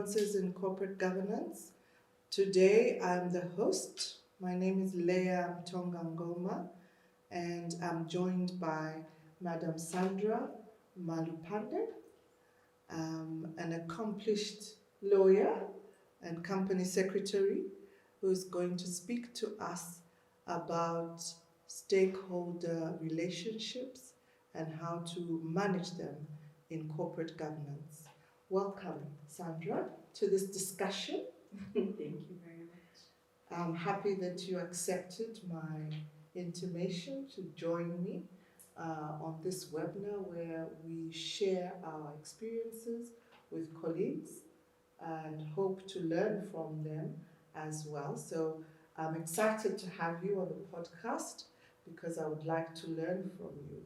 Nuances in Corporate Governance. Today I'm the host. My name is Leah Mtongangoma, and I'm joined by Madam Sandra Malupande, an accomplished lawyer and company secretary who is going to speak to us about stakeholder relationships and how to manage them in corporate governance. Welcome, Sandra, to this discussion. Thank you very much. I'm happy that you accepted my intimation to join me on this webinar where we share our experiences with colleagues and hope to learn from them as well. So I'm excited to have you on the podcast because I would like to learn from you.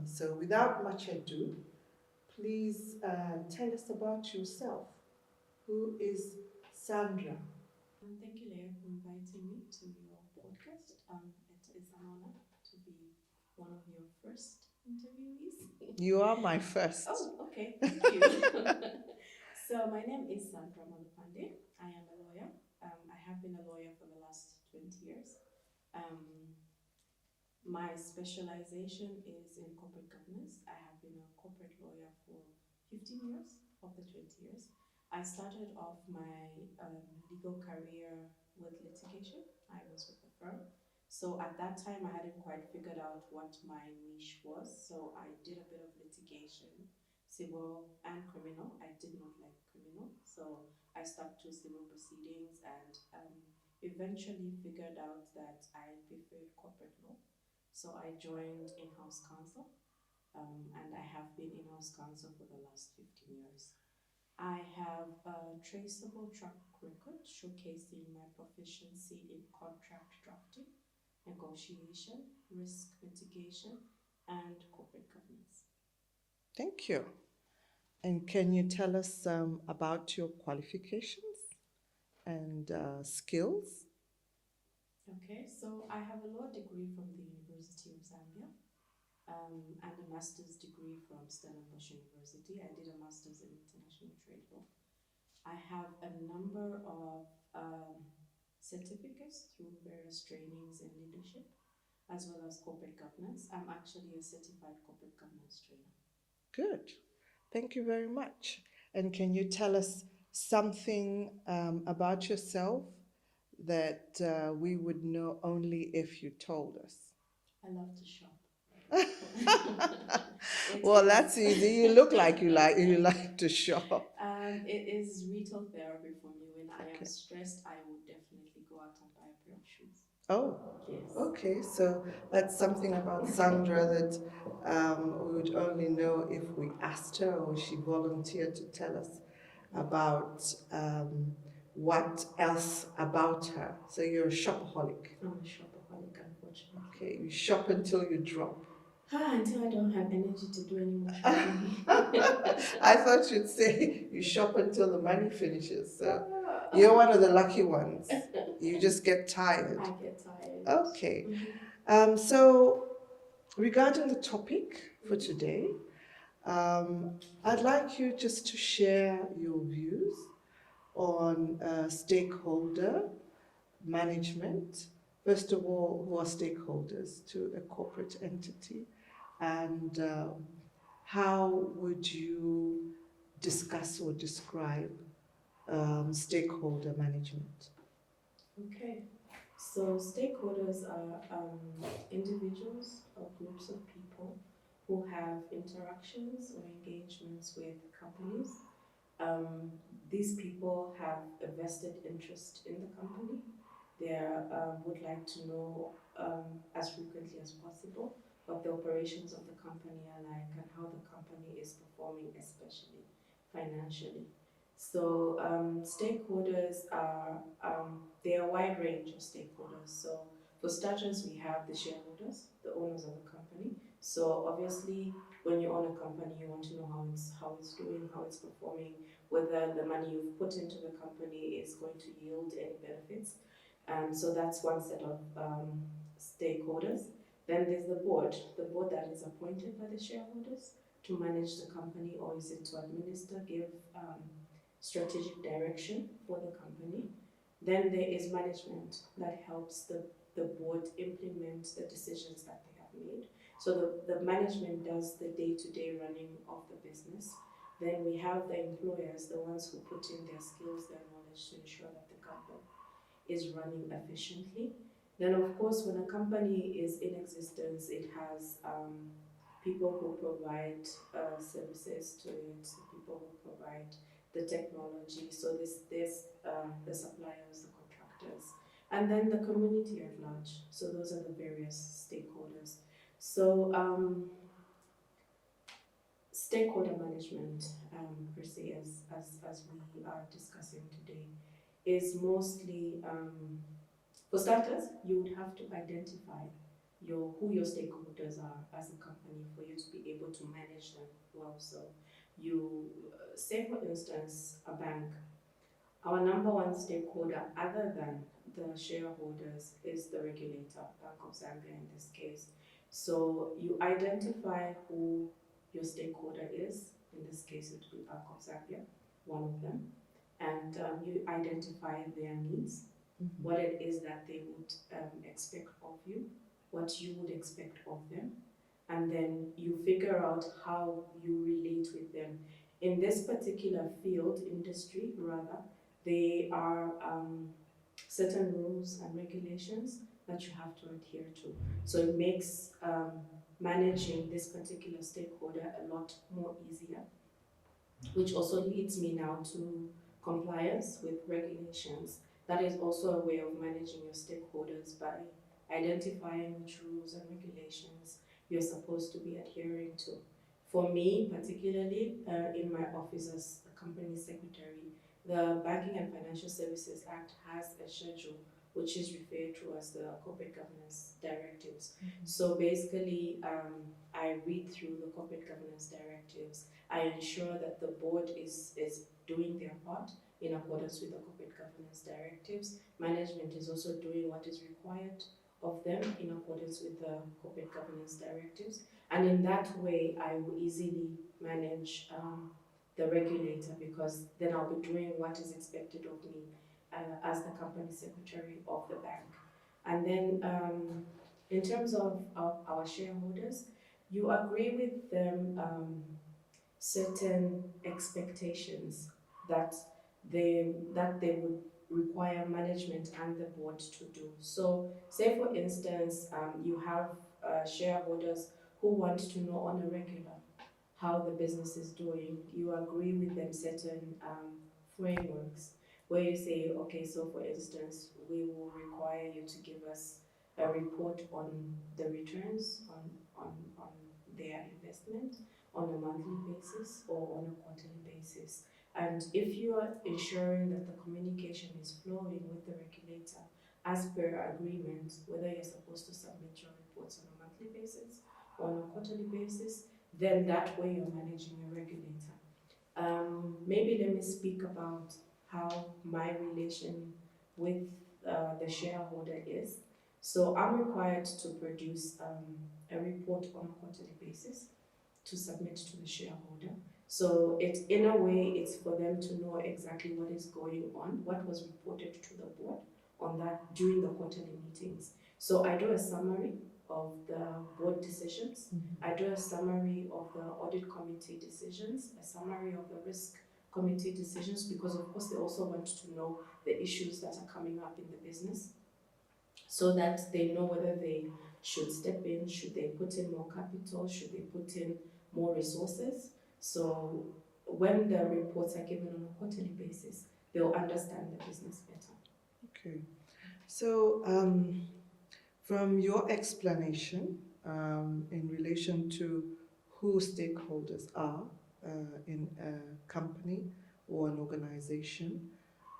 So without much ado, please tell us about yourself. Who is Sandra? Thank you, Leah, for inviting me to your podcast. It is an honor to be one of your first interviewees. You are my first. Oh, okay, thank you. So my name is Sandra Malupande. I am a lawyer. I have been a lawyer for the last 20 years. My specialization is in corporate governance. I have been a corporate lawyer for 15 years of the 20 years. I started off my legal career with litigation. I was with a firm. So at that time, I hadn't quite figured out what my niche was. So I did a bit of litigation, civil and criminal. I did not like criminal. So I stuck to civil proceedings and eventually figured out that I preferred corporate law. So I joined in-house counsel, and I have been in-house counsel for the last 15 years. I have a traceable track record showcasing my proficiency in contract drafting, negotiation, risk mitigation, and corporate governance. Thank you. And can you tell us about your qualifications and skills? Okay, so I have a law degree from the University of Zambia, and a master's degree from Stellenbosch University. I did a master's in international trade law. I have a number of certificates through various trainings in leadership as well as corporate governance. I'm actually a certified corporate governance trainer. Good. Thank you very much. And can you tell us something about yourself that we would know only if you told us? I love to shop. Well, that's easy. You look like you like to shop. It is retail therapy for me. When I am Okay. stressed, I would definitely go out and buy a pair of shoes. Oh, Yes. okay. So that's something about Sandra that we would only know if we asked her or she volunteered to tell us about what else about her. So you're a shopaholic. I'm a shopaholic, unfortunately. Okay, you shop until you drop. Until I don't have energy to do any more shopping. I thought you'd say you shop until the money finishes. So you're one of the lucky ones. You just get tired. I get tired. Okay. So regarding the topic for today, I'd like you just to share your views on stakeholder management. First of all, who are stakeholders to a corporate entity, and how would you discuss or describe stakeholder management? Okay, so stakeholders are individuals or groups of people who have interactions or engagements with companies. These people have a vested interest in the company. They would like to know as frequently as possible what the operations of the company are like and how the company is performing, especially financially. So stakeholders are there are a wide range of stakeholders. So for starters, we have the shareholders, the owners of the company. So obviously, when you own a company, you want to know how it's doing, how it's performing, whether the money you've put into the company is going to yield any benefits. So that's one set of stakeholders. Then there's the board that is appointed by the shareholders to manage the company, or is it to administer, give strategic direction for the company. Then there is management that helps the board implement the decisions that they have made. So the management does the day-to-day running of the business. Then we have the employers, the ones who put in their skills, their knowledge to ensure that the company is running efficiently. Then, of course, when a company is in existence, it has people who provide services to it, the people who provide the technology. So there's the suppliers, the contractors, and then the community at large. So those are the various stakeholders. So stakeholder management, per se, as we are discussing today, is mostly for starters, you would have to identify who your stakeholders are as a company for you to be able to manage them well. So you say, for instance, a bank. Our number one stakeholder, other than the shareholders, is the regulator, Bank of Zambia in this case. So you identify who your stakeholder is. In this case, it would be Bank of Zambia, one of them, and you identify their needs, what it is that they would expect of you, what you would expect of them, and then you figure out how you relate with them. In this particular field, industry rather, there are certain rules and regulations that you have to adhere to. So it makes managing this particular stakeholder a lot more easier, which also leads me now to compliance with regulations. That is also a way of managing your stakeholders by identifying which rules and regulations you're supposed to be adhering to. For me, particularly in my office as a company secretary, the Banking and Financial Services Act has a schedule which is referred to as the Corporate Governance Directives. So basically, I read through the Corporate Governance Directives. I ensure that the board is doing their part in accordance with the Corporate Governance Directives. Management is also doing what is required of them in accordance with the Corporate Governance Directives. And in that way, I will easily manage the regulator, because then I'll be doing what is expected of me as the company secretary of the bank. And then in terms of our shareholders, you agree with them certain expectations that they would require management and the board to do. So say, for instance, you have shareholders who want to know on a regular how the business is doing. You agree with them certain frameworks where you say, okay, so for instance, we will require you to give us a report on the returns on their investment on a monthly basis or on a quarterly basis. And if you are ensuring that the communication is flowing with the regulator as per agreement, whether you're supposed to submit your reports on a monthly basis or on a quarterly basis, then that way you're managing a regulator. Maybe let me speak about how my relation with the shareholder is. So I'm required to produce a report on a quarterly basis to submit to the shareholder. So it's, in a way, it's for them to know exactly what is going on, what was reported to the board on that during the quarterly meetings. So I do a summary of the board decisions. I do a summary of the audit committee decisions, a summary of the risk committee decisions, because of course they also want to know the issues that are coming up in the business, so that they know whether they should step in, should they put in more capital, should they put in more resources. So when the reports are given on a quarterly basis, they'll understand the business better. Okay. So from your explanation in relation to who stakeholders are in a company or an organization,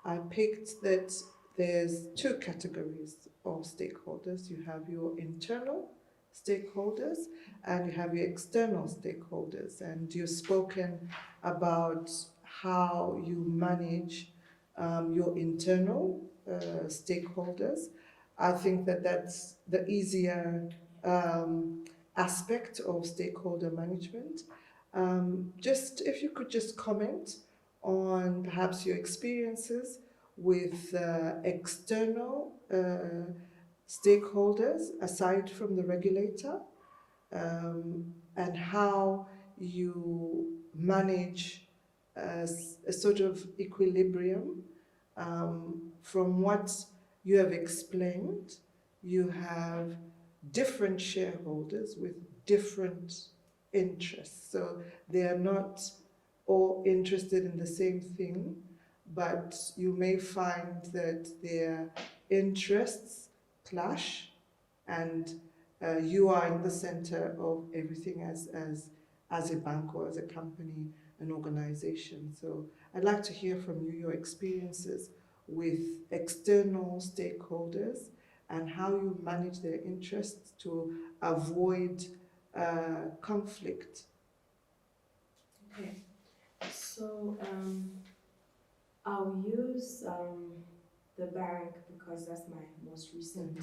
I picked that there's two categories of stakeholders. You have your internal stakeholders and you have your external stakeholders. And you've spoken about how you manage your internal stakeholders. I think that that's the easier aspect of stakeholder management. Just if you could just comment on perhaps your experiences with external stakeholders aside from the regulator, and how you manage a sort of equilibrium. From what you have explained, you have different shareholders with different interests. So they are not all interested in the same thing, but you may find that their interests clash, and you are in the center of everything as a bank or as a company, an organization. So I'd like to hear from you your experiences with external stakeholders and how you manage their interests to avoid conflict. Okay, so I'll use the bank because that's my most recent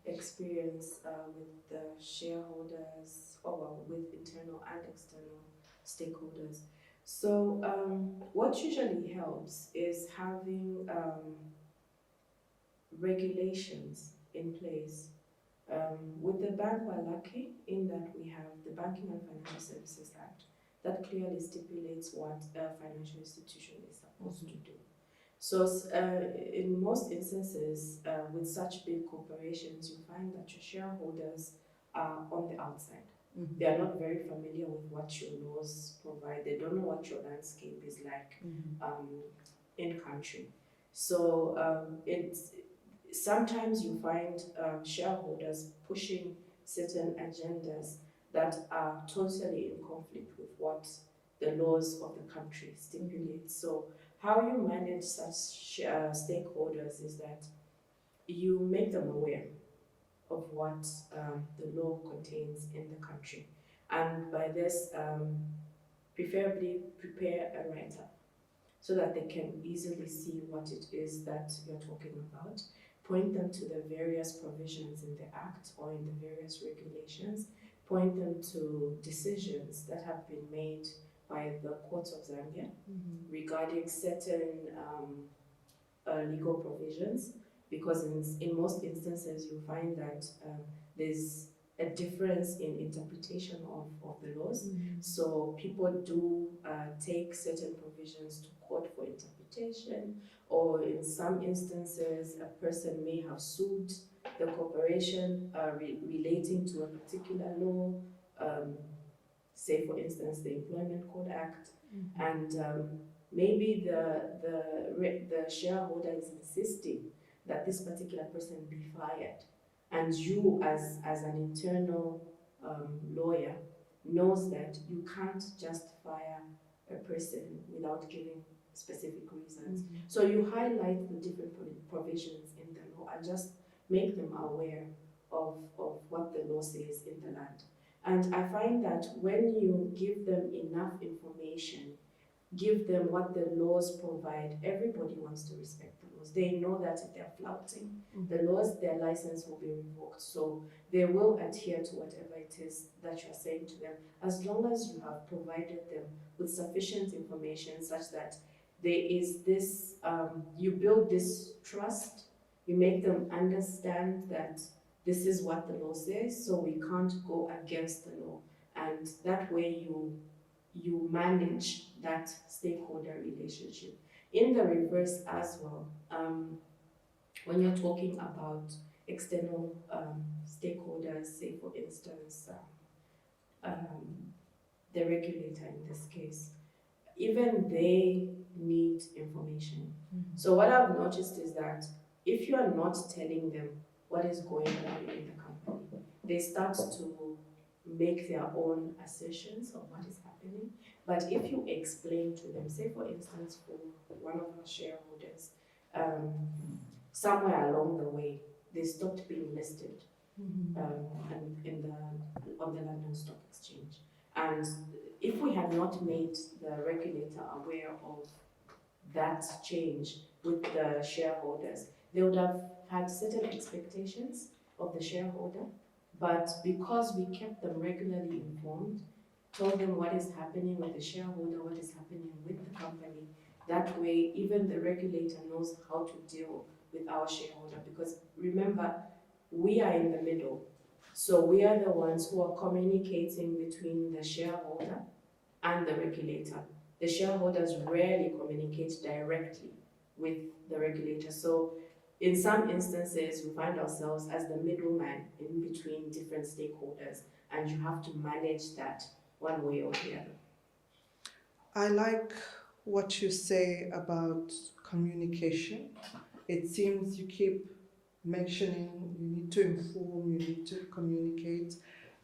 experience with the shareholders, or well, with internal and external stakeholders. So what usually helps is having regulations in place. With the bank, we're lucky in that we have the Banking and Financial Services Act that clearly stipulates what a financial institution is supposed to do. So, in most instances, with such big corporations, you find that your shareholders are on the outside. They are not very familiar with what your laws provide. They don't know what your landscape is like in country. So, sometimes you find shareholders pushing certain agendas that are totally in conflict with what the laws of the country stipulate. So how you manage such stakeholders is that you make them aware of what the law contains in the country. And by this, preferably prepare a write-up so that they can easily see what it is that you're talking about. Point them to the various provisions in the Act or in the various regulations. Point them to decisions that have been made by the courts of Zambia regarding certain legal provisions, because in most instances you find that there's a difference in interpretation of the laws. So people do take certain provisions to court for interpretation, or in some instances a person may have sued the corporation relating to a particular law, say for instance the Employment Code Act, and maybe the shareholder is insisting that this particular person be fired, and you as an internal lawyer knows that you can't just fire a person without giving specific reasons. So you highlight the different provisions in the law and just make them aware of what the law says in the land. And I find that when you give them enough information, give them what the laws provide, everybody wants to respect the laws. They know that if they're flouting the laws, their license will be revoked. So they will adhere to whatever it is that you're saying to them, as long as you have provided them with sufficient information such that there is this, you build this trust, you make them understand that this is what the law says, so we can't go against the law. And that way you manage that stakeholder relationship. In the reverse as well, when you're talking about external stakeholders, say for instance, the regulator in this case, even they need information. So what I've noticed is that if you are not telling them what is going on in the company, they start to make their own assertions of what is happening. But if you explain to them, say for instance, for one of our shareholders, somewhere along the way, they stopped being listed on the London Stock Exchange. And if we had not made the regulator aware of that change with the shareholders, they would have had certain expectations of the shareholder, but because we kept them regularly informed, told them what is happening with the shareholder, what is happening with the company, That way, even the regulator knows how to deal with our shareholder, because remember, we are in the middle. So we are the ones who are communicating between the shareholder and the regulator. The shareholders rarely communicate directly with the regulator. So in some instances, we find ourselves as the middleman in between different stakeholders, and you have to manage that one way or the other. I like what you say about communication. It seems you keep mentioning you need to inform, you need to communicate.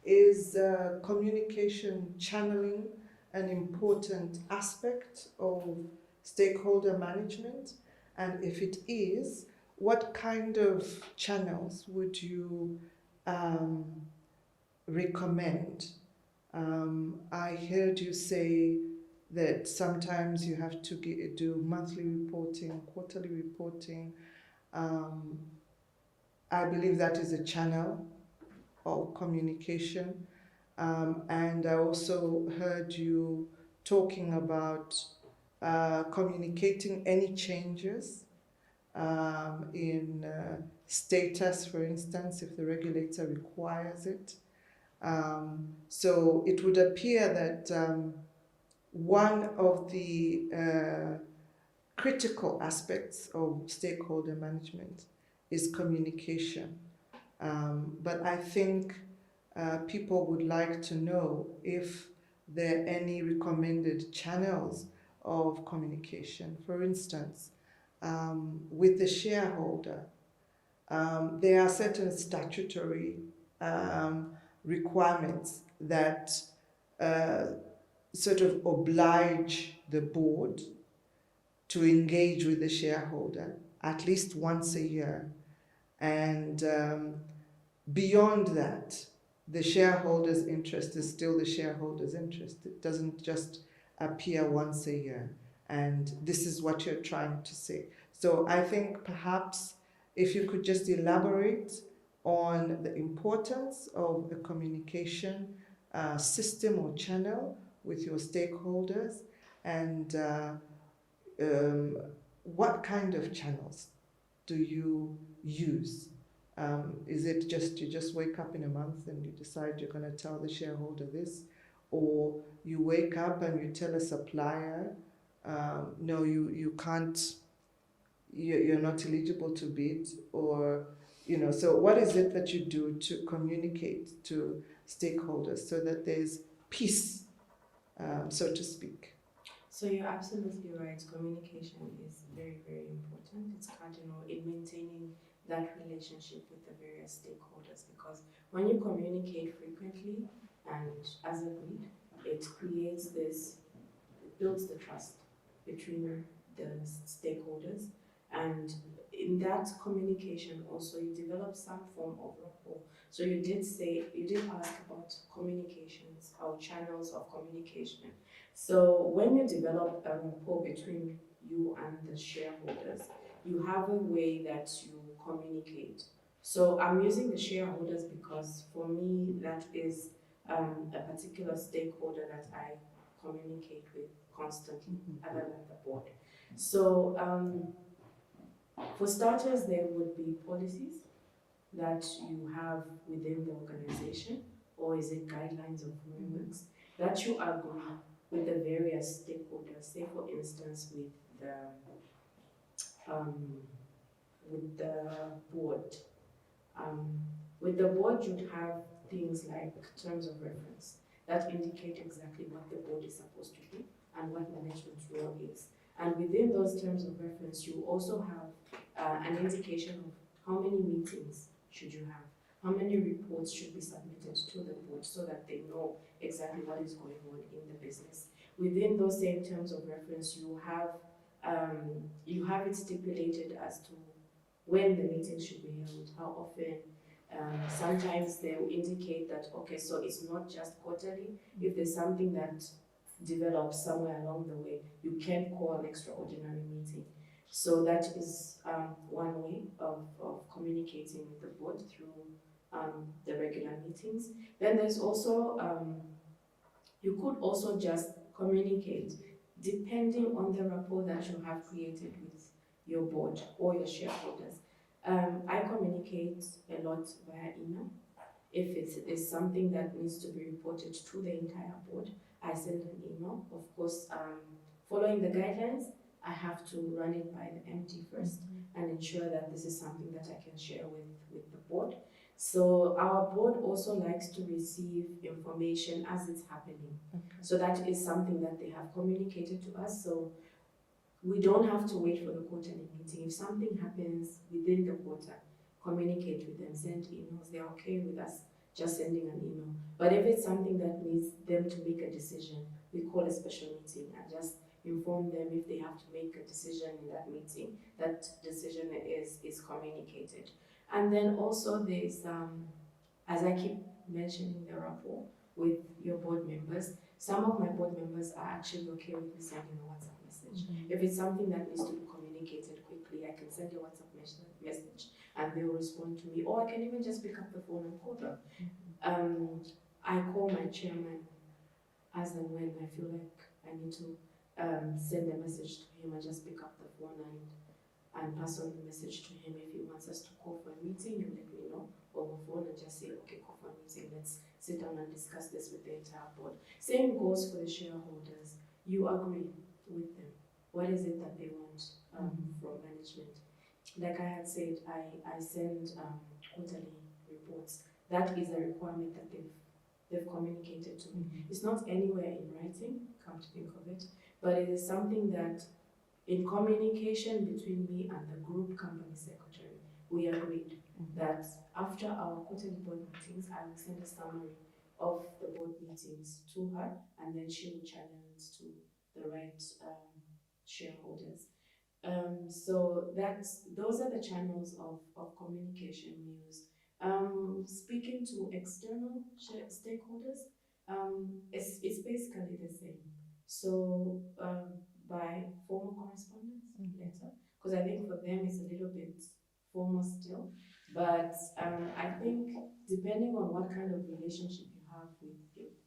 Is communication channeling an important aspect of stakeholder management? And if it is, what kind of channels would you um, recommend? I heard you say that sometimes you have to do monthly reporting, quarterly reporting. Um, I believe that is a channel of communication. And I also heard you talking about communicating any changes in status, for instance, if the regulator requires it. So it would appear that one of the critical aspects of stakeholder management is communication. But I think people would like to know if there are any recommended channels of communication. For instance, with the shareholder, there are certain statutory um, requirements that uh, sort of oblige the board to engage with the shareholder at least once a year. And beyond that, the shareholder's interest is still the shareholder's interest. It doesn't just appear once a year. And this is what you're trying to say. So I think perhaps if you could just elaborate on the importance of a communication system or channel with your stakeholders, and what kind of channels do you use? Is it just you just wake up in a month and you decide you're going to tell the shareholder this, or you wake up and you tell a supplier, no, you can't, you're not eligible to bid, or so what is it that you do to communicate to stakeholders so that there's peace, so to speak? So you're absolutely right. Communication is very, very important. It's cardinal in maintaining that relationship with the various stakeholders, because when you communicate frequently and as agreed, it creates this, it builds the trust between the stakeholders, and in that communication also you develop some form of rapport. So you did ask about communications or channels of communication. So when you develop a rapport between you and the shareholders, you have a way that you communicate. So I'm using the shareholders because for me that is a particular stakeholder that I communicate with constantly, other than the board. So for starters, there would be policies that you have within the organization, or is it guidelines or frameworks that you agree with the various stakeholders. Say, for instance, um, with the board. Um, with the board, you'd have things like terms of reference that indicate exactly what the board is supposed to do and what management's role is. And within those terms of reference, you also have an indication of how many meetings should you have, how many reports should be submitted to the board so that they know exactly what is going on in the business. Within those same terms of reference, you have it stipulated as to when the meeting should be held, how often. Sometimes they will indicate that, okay, so it's not just quarterly. If there's something that develops somewhere along the way, you can call an extraordinary meeting. So that is one way of communicating with the board through the regular meetings. Then there's also, you could also just communicate depending on the rapport that you have created with your board or your shareholders. I communicate a lot via email. If it is something that needs to be reported to the entire board, I send an email. Of course, following the guidelines, I have to run it by the MD first and ensure that this is something that I can share with the board. So our board also likes to receive information as it's happening. Okay. So that is something that they have communicated to us. So we don't have to wait for the quarterly meeting. If something happens within the quarter, communicate with them, send emails. They're okay with us just sending an email. But if it's something that needs them to make a decision, we call a special meeting and just inform them if they have to make a decision in that meeting. That decision is communicated. And then also there's, as I keep mentioning, the rapport with your board members. Some of my board members are actually okay with me sending a WhatsApp message. If it's something that needs to be communicated quickly, I can send a WhatsApp message and they'll respond to me. Or I can even just pick up the phone and call them. I call my chairman as and when I feel like I need to send a message to him. I just pick up the phone and pass on the message to him. If he wants us to call for a meeting, he'll let me know over phone and just say, okay, call for a meeting. Let's sit down and discuss this with the entire board. Same goes for the shareholders. You agree with them. What is it that they want from management? Like I had said, I send quarterly reports. That is a requirement that they've communicated to me. It's not anywhere in writing, come to think of it, but it is something that in communication between me and the group company secretary, we agreed that after our quarterly board meetings, I will send a summary of the board meetings to her, and then she will channel it to the right shareholders. So those are the channels of communication we use. Speaking to external stakeholders, it's basically the same. So by formal correspondence letter, because I think for them it's a little bit formal still. But I think depending on what kind of relationship you have with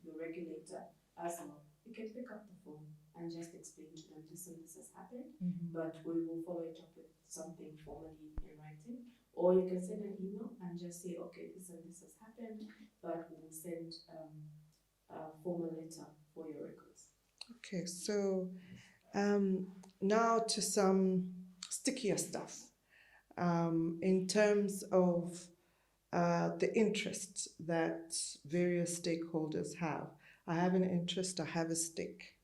your regulator as well, you can pick up the phone and just explain to them, listen, this has happened, but we will follow it up with something formally in writing. Or you can send an email and just say, okay, this and this has happened, but we will send a formal letter for your records. Okay, so now to some stickier stuff in terms of the interests that various stakeholders have. I have an interest, I have a stake,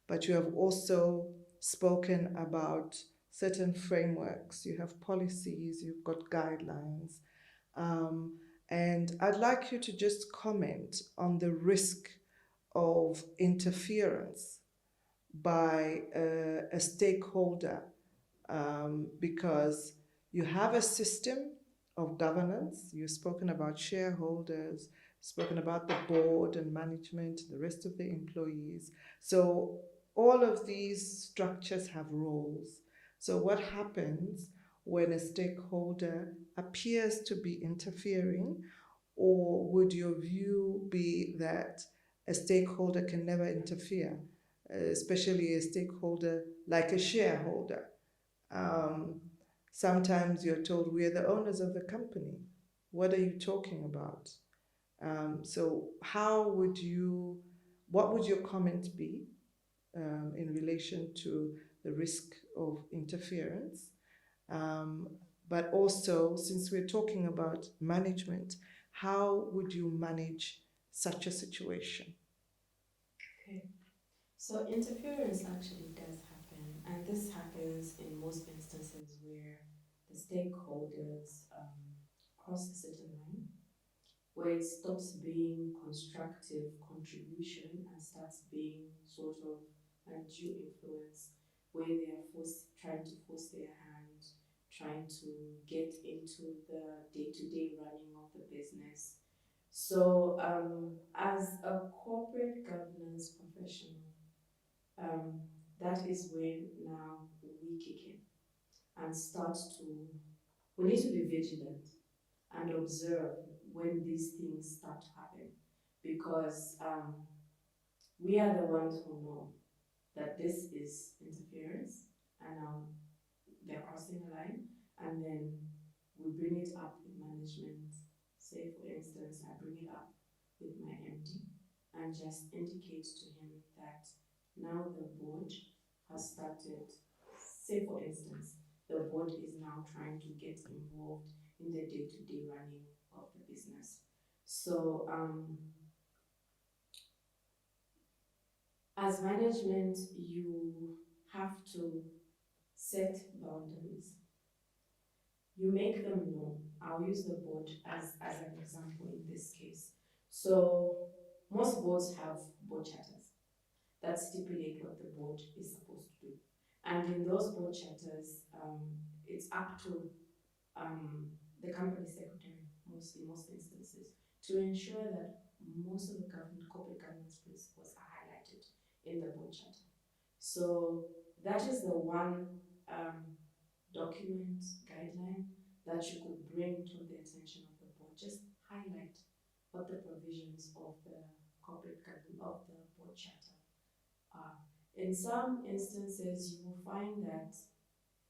but you have also spoken about certain frameworks. You have policies, you've got guidelines. And I'd like you to just comment on the risk of interference by a stakeholder because you have a system of governance. You've spoken about shareholders, spoken about the board and management, the rest of the employees. So all of these structures have roles. So what happens when a stakeholder appears to be interfering, or would your view be that a stakeholder can never interfere, especially a stakeholder like a shareholder? Sometimes you're told we're the owners of the company. What are you talking about? So what would your comment be in relation to the risk of interference? But also, since we're talking about management, how would you manage such a situation? Okay. So interference actually does happen, and this happens in most instances where the stakeholders cross a certain line, where it stops being constructive contribution and starts being sort of undue influence, where they are trying to force their hand, trying to get into the day-to-day running of the business. So as a corporate governance professional, that is when now we kick in and we need to be vigilant and observe when these things start to happen, because we are the ones who know that this is interference and now they're crossing a line, and then we bring it up with management. Say, for instance, I bring it up with my MD and just indicate to him that now the board has started. Say, for instance, the board is now trying to get involved in the day to day running of the business. So, as management, you have to set boundaries. You make them known. I'll use the board as an example in this case. So, most boards have board charters that stipulate what the board is supposed to do. And in those board charters, it's up to the company secretary, in most instances, to ensure that most of the corporate governance principles are highlighted in the board charter. So that is the one document guideline that you could bring to the attention of the board. Just highlight what the provisions of the corporate governance of the board charter are. In some instances, you will find that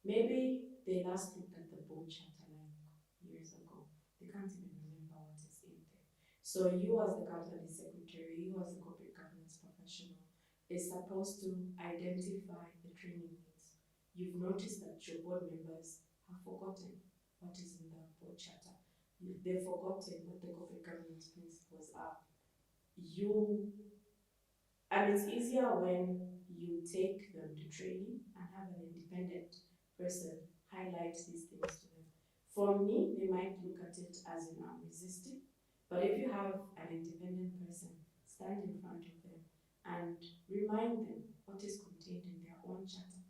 maybe they last looked at the board charter like years ago. They can't even remember what is in there. So you as the company secretary, you as the corporate governance professional, is supposed to identify the training needs. You've noticed that your board members have forgotten what is in the board charter. They've forgotten what the corporate governance principles are. And it's easier when you take them to training and have an independent person highlight these things to them. For me, they might look at it as in I'm resisting, but if you have an independent person stand in front of them and remind them what is contained in their own charter,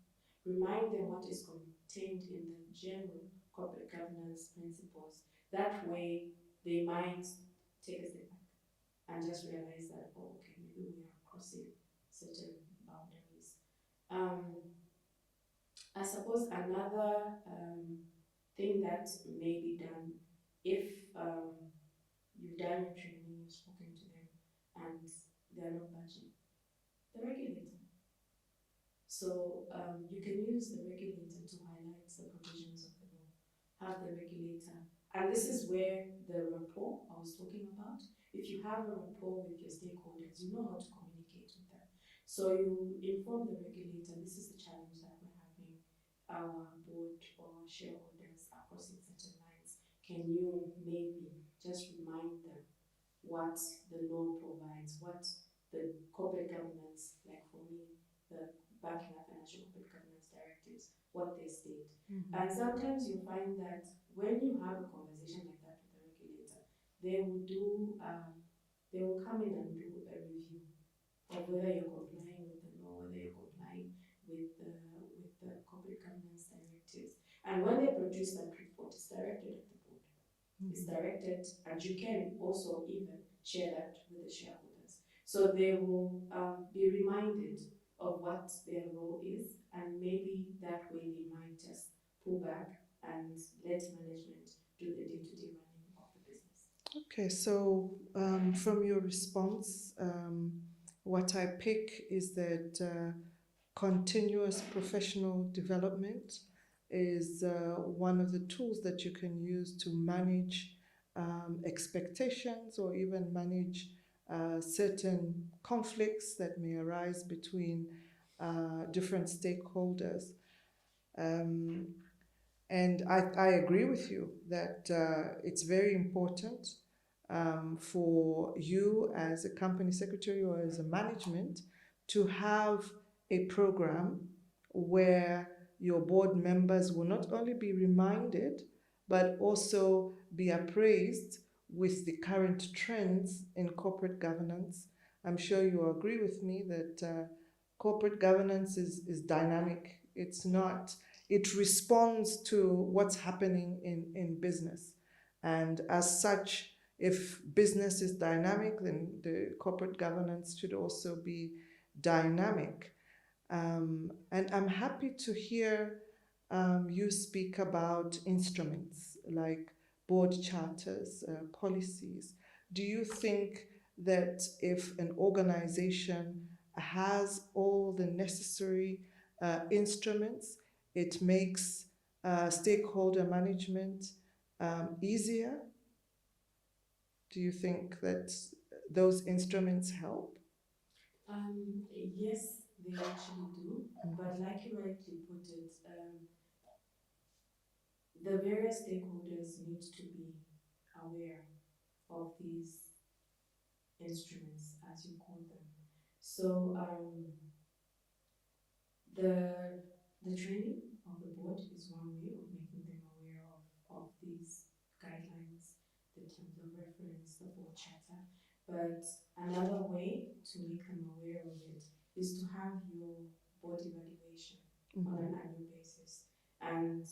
remind them what is contained in the general corporate governance principles, that way they might take a step back and just realize that, oh, okay, maybe we are crossing certain boundaries. I suppose another thing that may be done if you've done your training, you've spoken to them, and they're not budging, the regulator. So you can use the regulator to highlight the provisions of the law. Have the regulator, and this is where the rapport I was talking about. If you have a rapport with your stakeholders, you know how to communicate with them. So you inform the regulator, this is the challenge that we're having. Our board or shareholders are crossing certain lines. Can you maybe just remind them what the law provides, what the corporate governance, like for me, the banking and financial corporate governance directives, what they state. And sometimes you find that when you have a conversation like that with the regulator, they will they will come in and do a review of whether you're complying with the law, whether you're complying with the corporate governance directives. And when they produce that report, it's directed at the board. It's directed, and you can also even share that with the shareholders. So they will be reminded of what their role is, and maybe that way they might just pull back and let management do the day-to-day running of the business. Okay, so from your response, what I pick is that continuous professional development is one of the tools that you can use to manage expectations or even manage certain conflicts that may arise between different stakeholders. And I agree with you that it's very important for you as a company secretary or as a management to have a program where your board members will not only be reminded but also be appraised with the current trends in corporate governance. I'm sure you agree with me that corporate governance is dynamic. It responds to what's happening in business. And as such, if business is dynamic, then the corporate governance should also be dynamic. And I'm happy to hear you speak about instruments like board charters, policies. Do you think that if an organization has all the necessary instruments. It makes stakeholder management easier. Do you think that those instruments help? Yes, they actually do. But like you rightly put it, the various stakeholders need to be aware of these instruments, as you call them. So the training of the board is one way of making them aware of these guidelines, the terms of reference, the board charter. But another way to make them aware of it is to have your board evaluation on an annual basis. And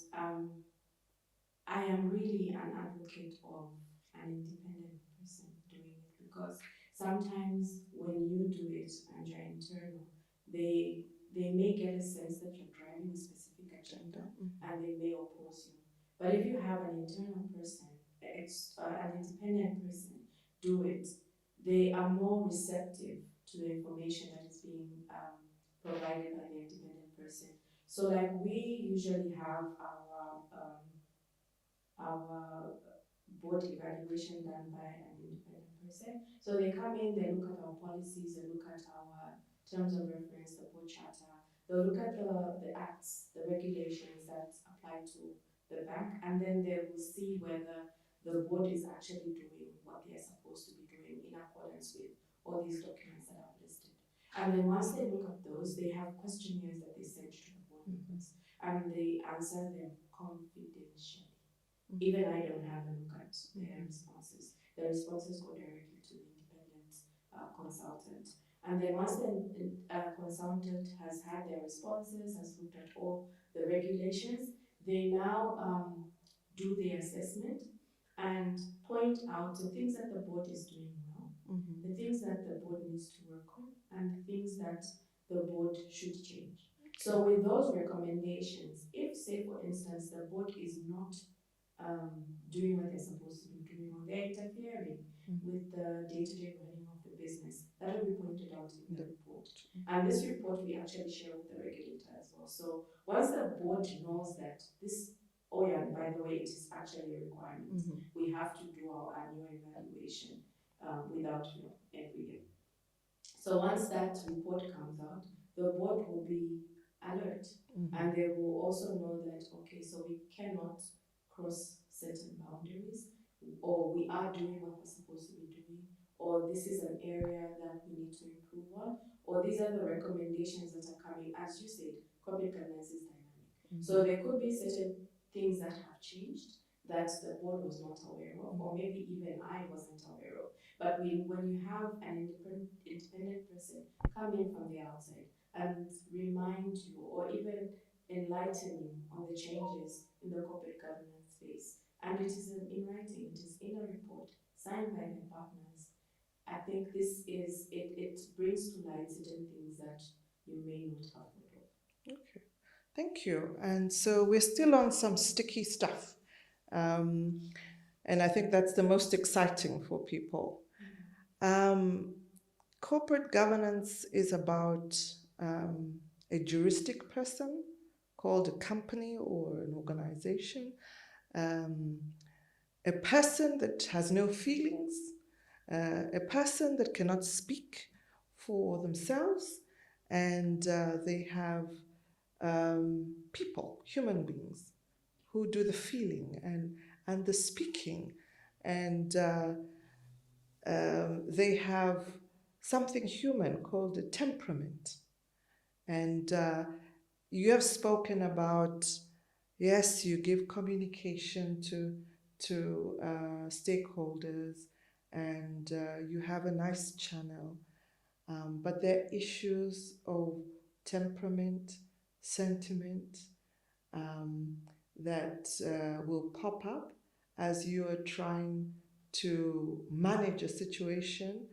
I am really an advocate of an independent person doing it, because sometimes when you do it and you're internal, they may get a sense that you're driving a specific agenda, and they may oppose you. But if you have an internal person, an independent person do it, they are more receptive to the information that is being provided by the independent person. So like we usually have our board evaluation done by an independent person. So they come in, they look at our policies, they look at our terms of reference, the board charter, they'll look at the acts, the regulations that apply to the bank, and then they will see whether the board is actually doing what they're supposed to be doing in accordance with all these documents that I've listed. And then once they look at those, they have questionnaires that they send to the board members, and they answer them confidentially. Even I don't have a look at their responses. The responses go directly to the independent consultant. And then once the consultant has had their responses, has looked at all the regulations, they now do the assessment and point out the things that the board is doing well, the things that the board needs to work on, and the things that the board should change. So with those recommendations, if say for instance the board is not doing what they're supposed to be doing, or they're interfering with the day-to-day running of the business, that will be pointed out in the report. And this report we actually share with the regulator as well. So once the board knows that this, oh yeah, by the way, it is actually a requirement. We have to do our annual evaluation without fail every year. So once that report comes out, the board will be alert, and they will also know that, okay, so we cannot cross certain boundaries, or we are doing what we're supposed to be doing, or this is an area that we need to improve on, or these are the recommendations that are coming. As you said, corporate governance is dynamic. So there could be certain things that have changed that the board was not aware of, or maybe even I wasn't aware of. But when you have an independent person come in from the outside and remind you, or even enlighten you on the changes in the corporate governance space, and it is in writing, it is in a report signed by the partners, I think it brings to light certain things that you may not have heard of. Okay, thank you. And so we're still on some sticky stuff. And I think that's the most exciting for people. Corporate governance is about a juristic person called a company or an organization, a person that has no feelings, a person that cannot speak for themselves, and they have people, human beings, who do the feeling and the speaking, and they have something human called a temperament. And you have spoken about, yes, you give communication to stakeholders, and you have a nice channel, but there are issues of temperament, sentiment, that will pop up as you are trying to manage a situation.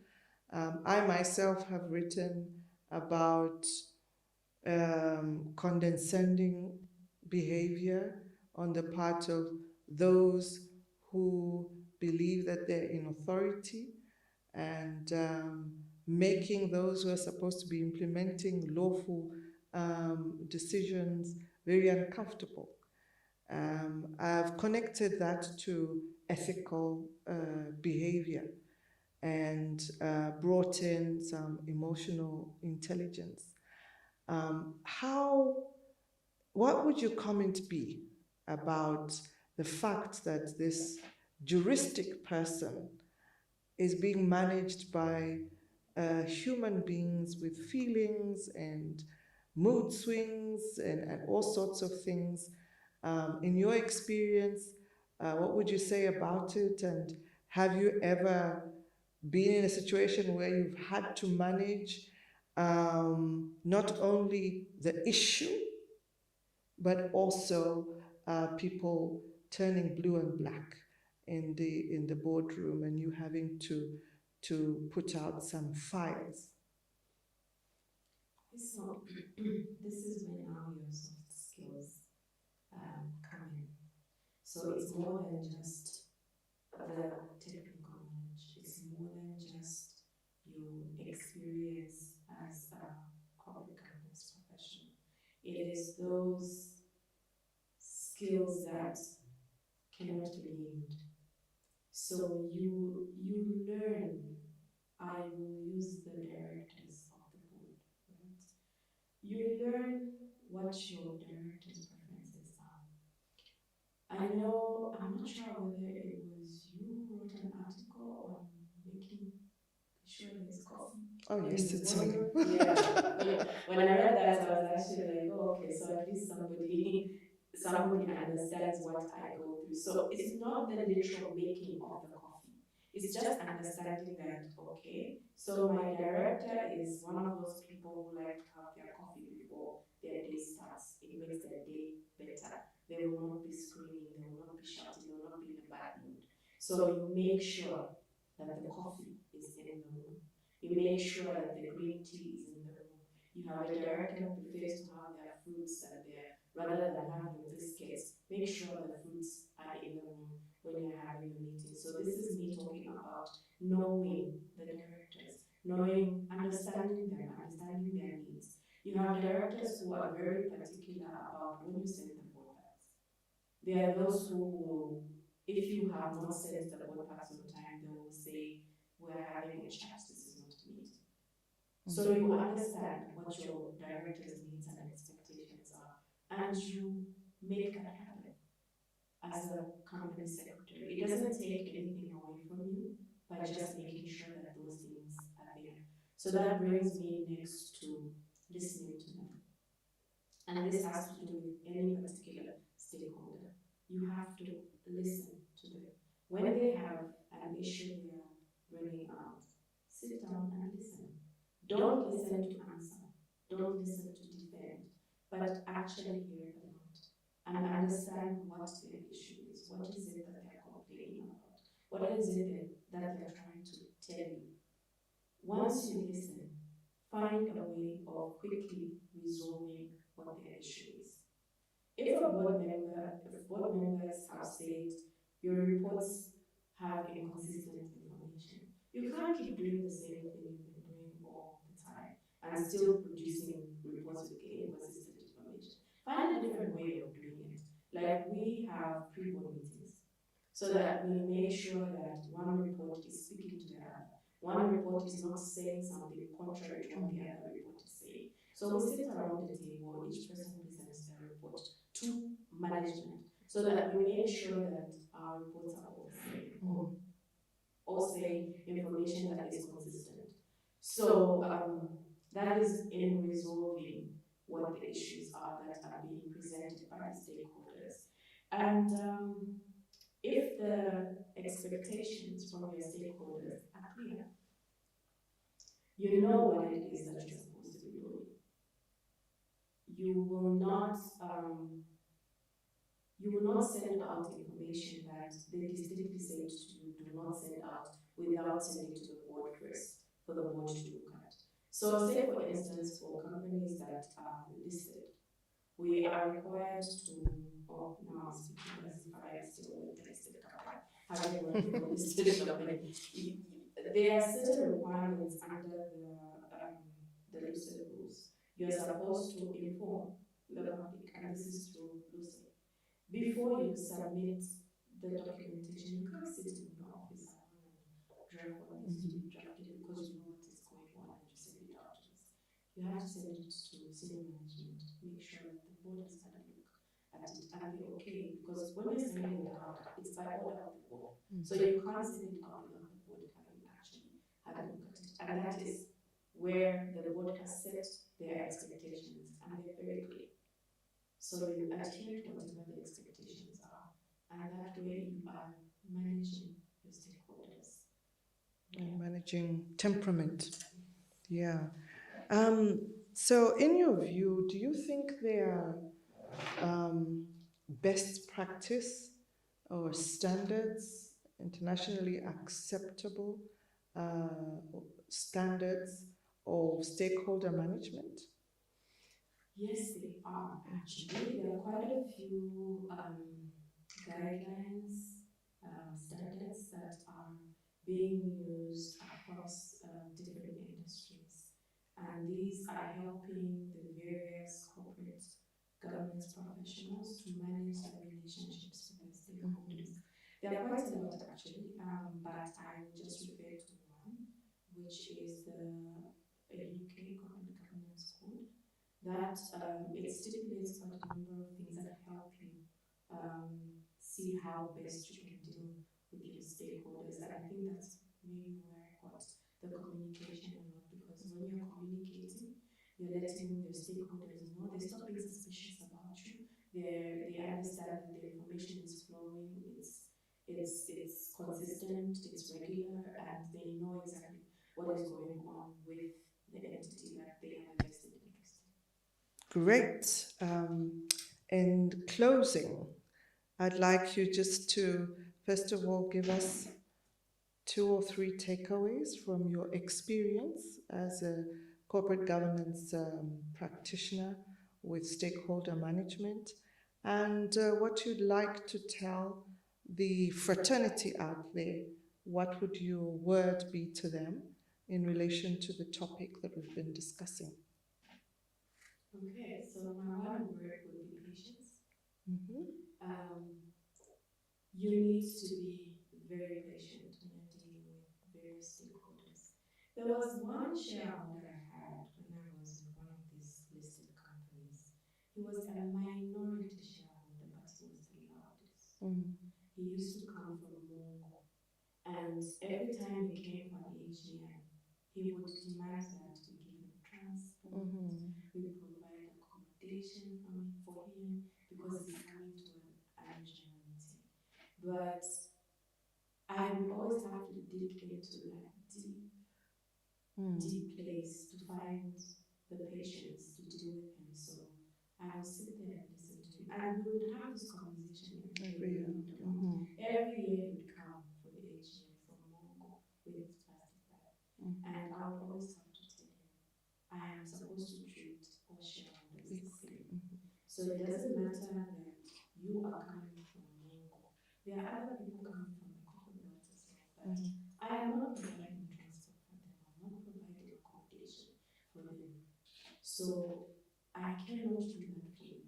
I myself have written about condescending behavior on the part of those who believe that they're in authority, and making those who are supposed to be implementing lawful decisions very uncomfortable. I've connected that to ethical behavior and brought in some emotional intelligence. What would your comment be about the fact that this juristic person is being managed by human beings with feelings and mood swings and all sorts of things? In your experience, what would you say about it? And have you ever been in a situation where you've had to manage not only the issue, but also people turning blue and black in the boardroom, and you having to put out some fires? So this is when now your soft skills come in. So it's more than just the technical knowledge. It's more than just your experience as a corporate governance professional. It is those skills that cannot be named. So you learn. I will use the directors of the board, right? You learn what your director's preferences are. I know, I'm not sure whether it was you who wrote an article on making sure there's coffee Oh, in yes, the it's me. boardroom. Yeah. When I read that, I was actually like, oh, okay, so at least somebody understands what I go through. So it's not the literal making of the coffee. It's just understanding that, okay, so my director is one of those people who like to have their coffee before their day starts. It makes their day better. They will not be screaming, they will not be shouting, they will not be in a bad mood. So you make sure that the coffee is in the room. You make sure that the green tea is in the room. You have a director who prefers to have their fruits and their, rather than have your biscuits, make sure the fruits are in the room when you're having the meeting. So this is me talking about knowing the directors, understanding them, understanding their needs. You have directors who are very particular about when you send the board packs. There are those who will, if you have not sent the board packs on time, they will say, we're having a chat, this is not a meeting. So you understand what your director's needs and expectations are, and you make that happen as a company secretary. It doesn't take anything away from you by just making sure that those things are there. So that brings me next to listening to them. And this has to do with any particular stakeholder. You have to listen to them. When they have an issue they are bringing out, sit down and listen. Don't listen to answer. Don't listen to defend, but actually hear them out and understand what their issue is. What is it that they're complaining about? What is it that they're trying to tell you? Once you listen, find a way of quickly resolving what their issue is. If board members have said your reports have inconsistent information, you can't keep doing the same thing you've been doing all the time and still producing reports with inconsistent information. Find a different way of doing it. Like we have pre-board meetings so that we make sure that one report is speaking to the other. One report is not saying something contrary to what the other report is saying. So we sit around the table, each person presents their report to management so that we make sure that our reports are all the same, all saying information that is consistent. So that is in resolving what the issues are that are being presented by the stakeholders. And if the expectations from your stakeholders are clear, you know what it is that you're supposed to be doing. You will not send out information that they distinctly say to you, do not send out without sending to the board first for the board to look at. So say for instance, for companies that are listed, we are required to, oh, now I'm speaking as if I still work at listed company, having worked for a listed company. there are certain requirements under the LUCID rules. You're supposed to inform the public, and this is through LUCID. Before you submit the documentation, you can't sit in your office alone and draft what needs to be drafted because you know what is going on and you send it out to this. You have to send it to senior management, make sure that the board has had a look at it and they're okay, because when you're sending it out, it's by order of the board. So you can't send it out without the board having actually had a look at it. And that is where the board has set their expectations and they're very clear. So you adhere to whatever the expectations are, and that way you are managing your stakeholders. And managing temperament. Yeah. So, in your view, do you think there are best practice or standards, internationally acceptable standards of stakeholder management? Yes, they are actually. There are quite a few guidelines, standards that are being used across different industries. And these are helping the various corporate governance professionals to manage their relationships with their stakeholders. There are quite a lot actually, but I will just refer to one, which is the UK Corporate Governance Code. That it stipulates quite a number of things that help you see how best you can deal with your stakeholders. And I think that's maybe where I got the communication a lot, because when you're communicating, you're letting your stakeholders know. They stop being suspicious about you. They understand that the information is flowing, it's consistent, it's regular, and they know exactly what is going on with the entity that they have a vested interest in. Great. In closing, I'd like you just to, first of all, give us 2 or 3 takeaways from your experience as a corporate governance practitioner with stakeholder management, and what you'd like to tell the fraternity out there. What would your word be to them in relation to the topic that we've been discussing? Okay, so my one word would be patience. Mm-hmm. You need to be very patient when you're dealing with various stakeholders. There was one shareholder I had when I was with one of these listed companies. He was a minority shareholder, but he was the loudest. He used to come from Mongo, and every time he came for an AGM, he would demand that we give him transport, we provide accommodation for him because he's coming to an annual meeting. But I would always have to dig into that deep place to find the patience to deal with him. So I would sit there and listen to him, and we would have this conversation every year. Every year he would come for the AGM from Mongo with his plastic bag, and I would always have to tell him, I am supposed to treat all shareholders the same. So it doesn't matter that you are coming from Mongo. There are other people coming from the corporate world as well, but I am not providing transport for them. I'm not providing accommodation for them. So I cannot do that for you.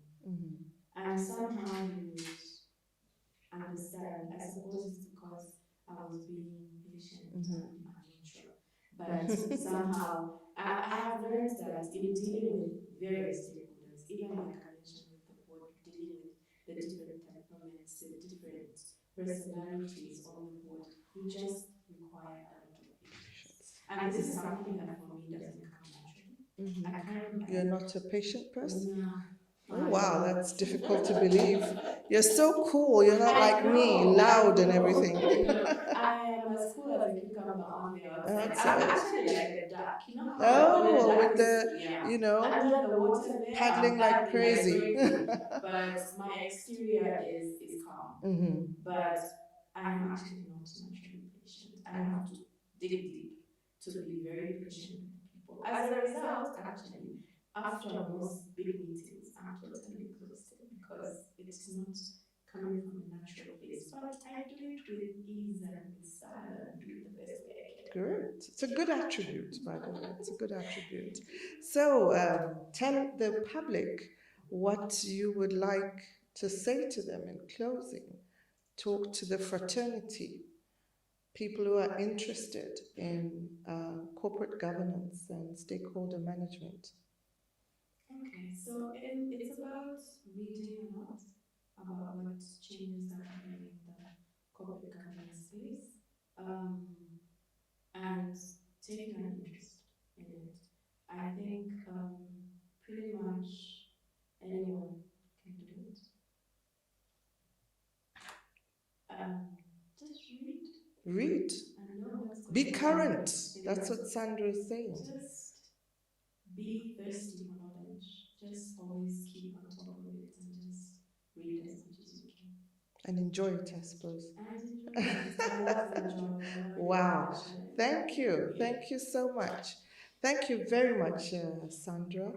And somehow he would understand. I suppose it's because I was being patient. I'm not sure. But somehow I have learned that in dealing with various stakeholders, even like I mentioned with the board, dealing with the different temperaments, the different personalities on the board, you just require a lot of patience. And this is something that for me doesn't come naturally. You're not a patient person? No. Oh, wow, that's difficult to believe. You're so cool. You're not like me, loud and everything. I am as cool as a cucumber on the outside. I'm Outside. actually like a duck. You know how when a Oh, duck with is the, you know, under the water there, paddling like crazy. but my exterior is calm. But I am actually not naturally patient. I have to dig deep to be very patient with people. As a result, actually, after most big meetings, I'm totally exhausted because it is not coming from a natural place. But I do it with ease and with style and do it the best way I can. Good. It's a good attribute, by the way. It's a good attribute. So tell the public what you would like to say to them in closing. Talk to the fraternity, people who are interested in corporate governance and stakeholder management. Okay, so it's about reading a lot about what changes are happening in the corporate governance space, um, and taking an interest in it. I think pretty much anyone can do it. Just read Read. and know what's Be going on. current. That's what Sandra is saying. Just be thirsty for knowledge. Just always keep on top of it and just read as much as you can. And enjoy it, I suppose. And enjoy it. I love my job. I love being Wow. passionate. Thank you. Thank you so much. Thank you very much, Sandra,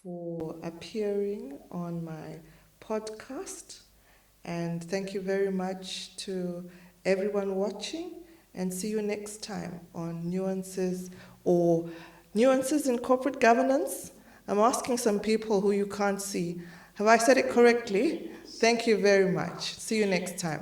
for appearing on my podcast. And thank you very much to everyone watching. And see you next time on Nuances or Nuances in Corporate Governance. I'm asking some people who you can't see. Have I said it correctly? Thank you very much. See you next time.